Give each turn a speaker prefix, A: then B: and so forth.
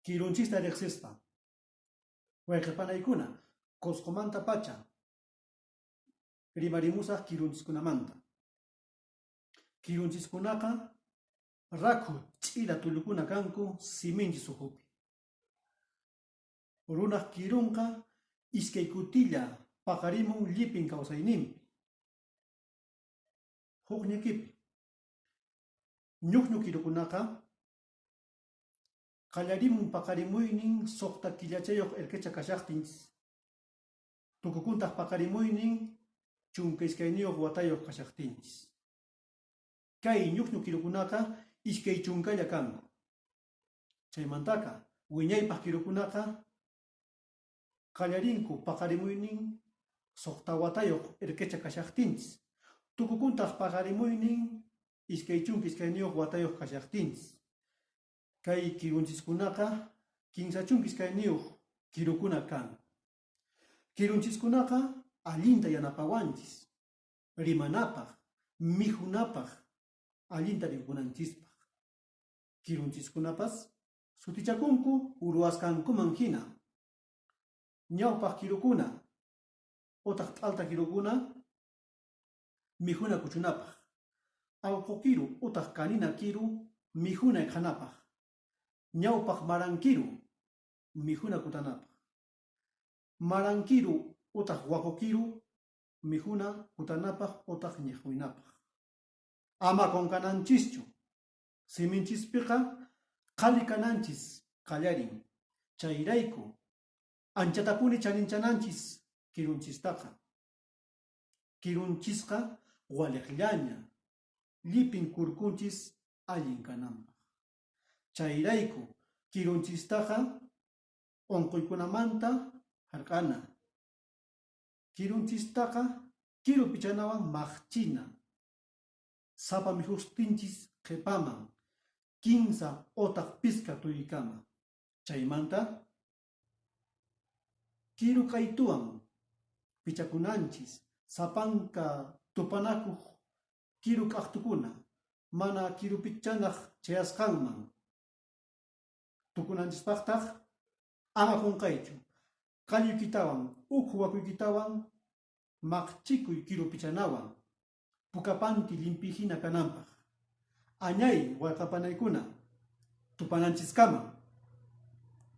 A: kirunchista riqsispa wayqipanaykuna qusqumanta pacha rimarimusaq kirunchiskunamanta. Kirunchiskunaqa rakhu ch'ila tulukuna kanku siminchi suqupi. Runaq kirunqa iskay kutilla paqarimun llipin kawsayninpi. Huk ñikipi ñuqñu kirukunaqa qallarimun paqarimuynin suqta killachayuq irqicha kashaqtinchis. Tukukuntaq paqarimuynin chunka iskayniyuq watayuq kashaqtinchis. Kay ñuqñu kirukunaqa iskay chunkalla kanku. Chaymantaqa wiñaypaq kirukunaqa qallarinku paqarimuynin suqta watayuq irqicha kashaqtinchis. Tukukuntaq paqarimuynin iskay chunka iskayniyuq watayuq kashaqtinchis. Kay kirunchiskunaqa kinsa chunka iskayniyuq kirukuna kan. Kirunchiskunaqa allinta yanapawanchis, rimanapaq, mijunapaq, allinta rinkunanchispaq. Kirunchiskunapas sutichakunku uruwasqankuman hina. Ñawpaq kirukuna utaq t'alta kirukuna mijuna kuchunapaq. Allqu kiru utaq kanina kiru mijuna iqhanapaq. Ñawpaq marankiru mijuna kutanapaq. Marankiru utaq waqukiru mijuna kutanapaq utaq ñiqwinapaq. Ama qunqananchischu. Siminchispiqa qhali kananchis qallarin. Chayrayku anchatapuni charinchananchis kirunchistaqa. Kirunchisqa waliqllaña, llipin kurkunchis allin kananpaq. Chayrayku kirunchistaqa unquykunamanta hark'ana. Kirunchistaqa kiru pichanawan maqchina. Sapa mijustinchis qhipaman, kinsa utaq piska tuykama. Chaymanta kiru kaytuwan pichakunanchis sapanka tupanakuq kiru k'aqtukuna mana kiru pichanaq chayasqanman. Tukunanchispaqtaq ama qunqaychu. Qalluykitawan ukhu wakuykitawan maqchikuy kiru pichanawan pukapanti limpihina kananpaq. Añay wayqapanaykuna tupananchiskama.